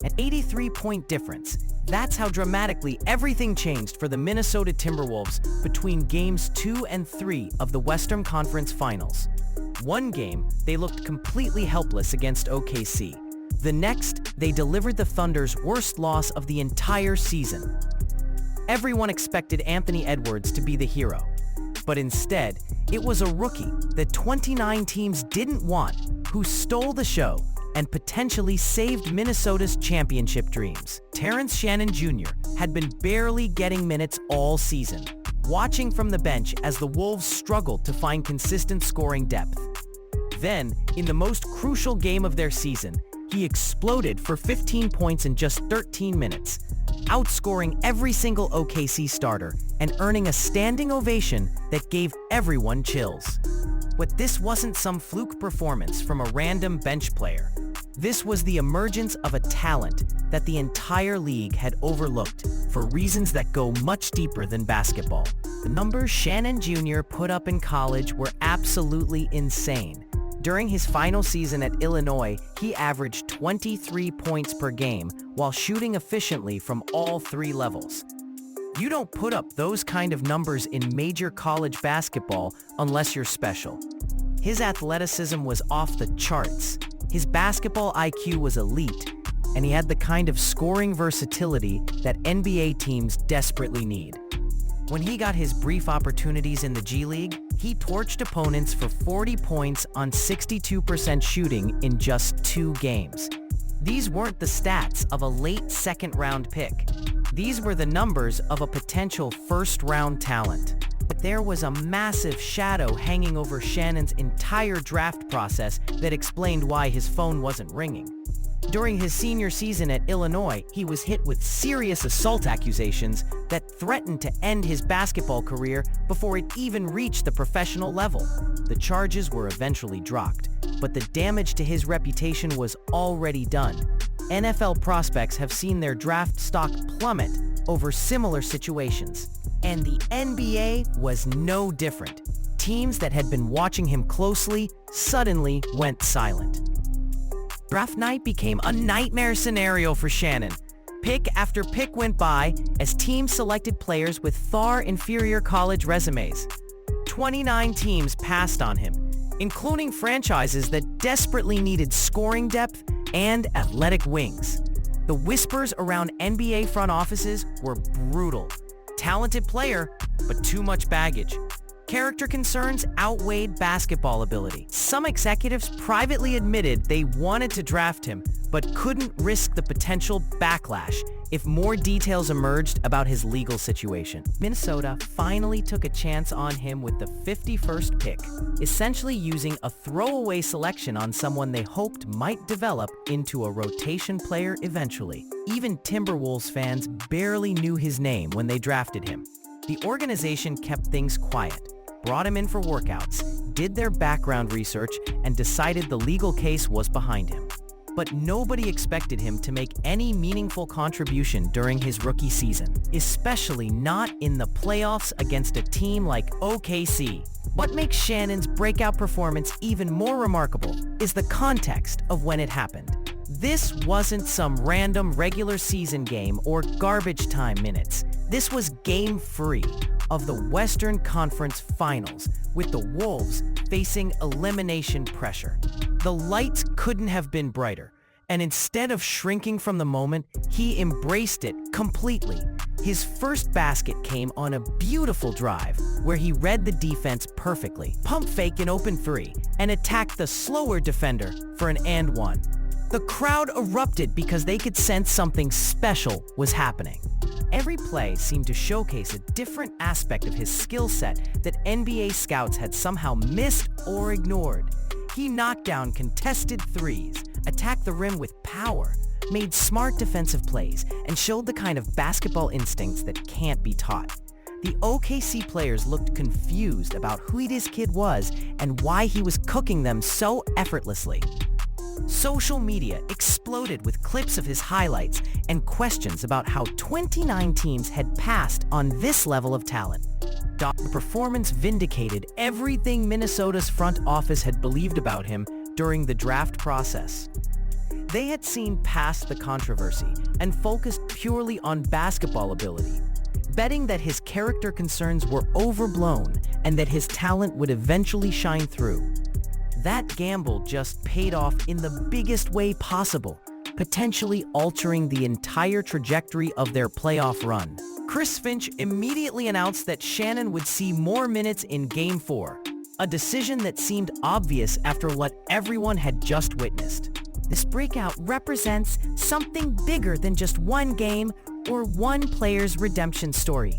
An 83-point difference. That's how dramatically everything changed for the Minnesota Timberwolves between Games 2 and 3 of the Western Conference Finals. One game, they looked completely helpless against OKC. The next, they delivered the Thunder's worst loss of the entire season. Everyone expected Anthony Edwards to be the hero. But instead, it was a rookie that 29 teams didn't want who stole the show and potentially saved Minnesota's championship dreams. Terrence Shannon Jr. had been barely getting minutes all season, watching from the bench as the Wolves struggled to find consistent scoring depth. Then, in the most crucial game of their season, he exploded for 15 points in just 13 minutes, outscoring every single OKC starter and earning a standing ovation that gave everyone chills. But this wasn't some fluke performance from a random bench player. This was the emergence of a talent that the entire league had overlooked for reasons that go much deeper than basketball. The numbers Shannon Jr. put up in college were absolutely insane. During his final season at Illinois, he averaged 23 points per game while shooting efficiently from all three levels. You don't put up those kind of numbers in major college basketball unless you're special. His athleticism was off the charts, his basketball IQ was elite, and he had the kind of scoring versatility that NBA teams desperately need. When he got his brief opportunities in the G League, he torched opponents for 40 points on 62% shooting in just 2 games. These weren't the stats of a late second-round pick. These were the numbers of a potential first-round talent. But there was a massive shadow hanging over Shannon's entire draft process that explained why his phone wasn't ringing. During his senior season at Illinois, he was hit with serious assault accusations that threatened to end his basketball career before it even reached the professional level. The charges were eventually dropped, but the damage to his reputation was already done. NFL prospects have seen their draft stock plummet over similar situations, and the NBA was no different. Teams that had been watching him closely suddenly went silent. Draft night became a nightmare scenario for Shannon. Pick after pick went by as teams selected players with far inferior college resumes. 29 teams passed on him, including franchises that desperately needed scoring depth and athletic wings. The whispers around NBA front offices were brutal. Talented player, but too much baggage. Character concerns outweighed basketball ability. Some executives privately admitted they wanted to draft him, but couldn't risk the potential backlash if more details emerged about his legal situation. Minnesota finally took a chance on him with the 51st pick, essentially using a throwaway selection on someone they hoped might develop into a rotation player eventually. Even Timberwolves fans barely knew his name when they drafted him. The organization kept things quiet, brought him in for workouts, did their background research, and decided the legal case was behind him. But nobody expected him to make any meaningful contribution during his rookie season, especially not in the playoffs against a team like OKC. What makes Shannon's breakout performance even more remarkable is the context of when it happened. This wasn't some random regular season game or garbage time minutes. This was Game 3 of the Western Conference Finals, with the Wolves facing elimination pressure. The lights couldn't have been brighter, and instead of shrinking from the moment, he embraced it completely. His first basket came on a beautiful drive, where he read the defense perfectly, pump fake an open 3, and attacked the slower defender for an and one. The crowd erupted because they could sense something special was happening. Every play seemed to showcase a different aspect of his skill set that NBA scouts had somehow missed or ignored. He knocked down contested threes, attacked the rim with power, made smart defensive plays, and showed the kind of basketball instincts that can't be taught. The OKC players looked confused about who this kid was and why he was cooking them so effortlessly. Social media exploded with clips of his highlights and questions about how 29 teams had passed on this level of talent. The performance vindicated everything Minnesota's front office had believed about him during the draft process. They had seen past the controversy and focused purely on basketball ability, betting that his character concerns were overblown and that his talent would eventually shine through. That gamble just paid off in the biggest way possible, potentially altering the entire trajectory of their playoff run. Chris Finch immediately announced that Shannon would see more minutes in Game 4, a decision that seemed obvious after what everyone had just witnessed. This breakout represents something bigger than just one game or one player's redemption story.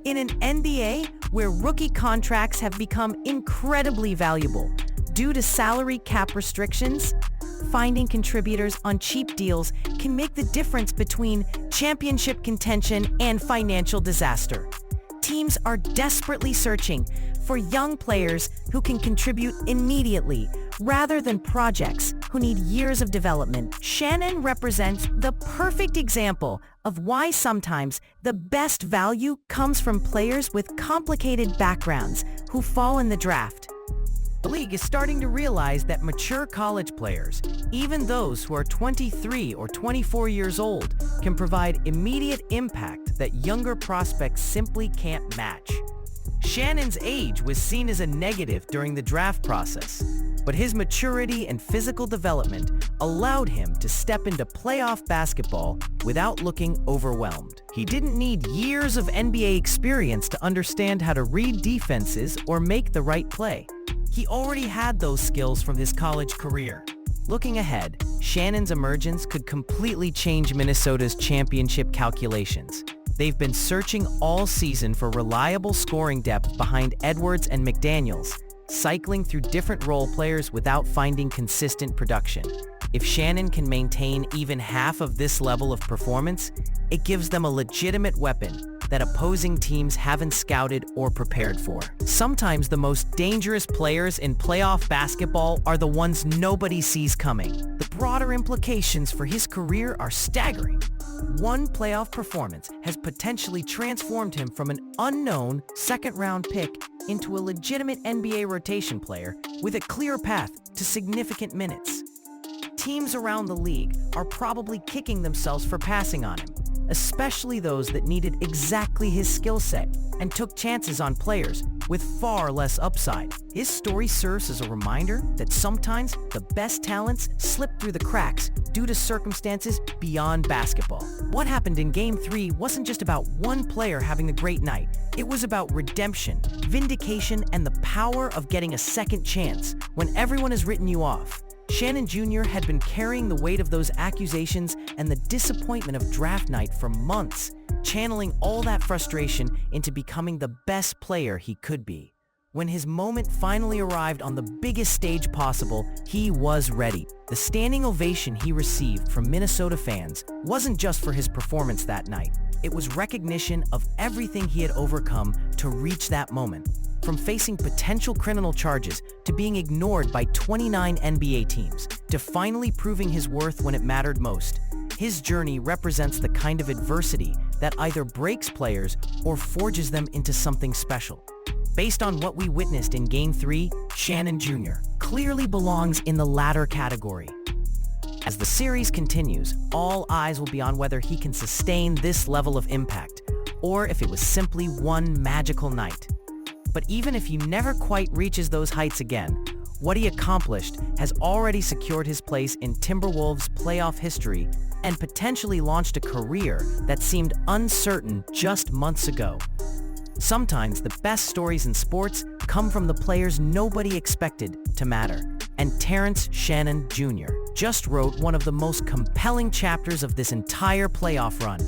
In an NBA where rookie contracts have become incredibly valuable due to salary cap restrictions, finding contributors on cheap deals can make the difference between championship contention and financial disaster. Teams are desperately searching for young players who can contribute immediately rather than projects who need years of development. Shannon represents the perfect example of why sometimes the best value comes from players with complicated backgrounds who fall in the draft. The league is starting to realize that mature college players, even those who are 23 or 24 years old, can provide immediate impact that younger prospects simply can't match. Shannon's age was seen as a negative during the draft process, but his maturity and physical development allowed him to step into playoff basketball without looking overwhelmed. He didn't need years of NBA experience to understand how to read defenses or make the right play. He already had those skills from his college career. Looking ahead, Shannon's emergence could completely change Minnesota's championship calculations. They've been searching all season for reliable scoring depth behind Edwards and McDaniels, cycling through different role players without finding consistent production. If Shannon can maintain even half of this level of performance, it gives them a legitimate weapon that opposing teams haven't scouted or prepared for. Sometimes the most dangerous players in playoff basketball are the ones nobody sees coming. The broader implications for his career are staggering. One playoff performance has potentially transformed him from an unknown second-round pick into a legitimate NBA rotation player with a clear path to significant minutes. Teams around the league are probably kicking themselves for passing on him, especially those that needed exactly his skill set and took chances on players with far less upside. His story serves as a reminder that sometimes the best talents slip through the cracks due to circumstances beyond basketball. What happened in Game 3 wasn't just about one player having a great night. It was about redemption, vindication, and the power of getting a second chance when everyone has written you off. Shannon Jr. had been carrying the weight of those accusations and the disappointment of draft night for months, channeling all that frustration into becoming the best player he could be. When his moment finally arrived on the biggest stage possible, he was ready. The standing ovation he received from Minnesota fans wasn't just for his performance that night. It was recognition of everything he had overcome to reach that moment. From facing potential criminal charges to being ignored by 29 NBA teams, to finally proving his worth when it mattered most. His journey represents the kind of adversity that either breaks players or forges them into something special. Based on what we witnessed in Game 3, Shannon Jr. clearly belongs in the latter category. As the series continues, all eyes will be on whether he can sustain this level of impact, or if it was simply one magical night. But even if he never quite reaches those heights again, what he accomplished has already secured his place in Timberwolves playoff history and potentially launched a career that seemed uncertain just months ago. Sometimes the best stories in sports come from the players nobody expected to matter. And Terrence Shannon Jr. just wrote one of the most compelling chapters of this entire playoff run.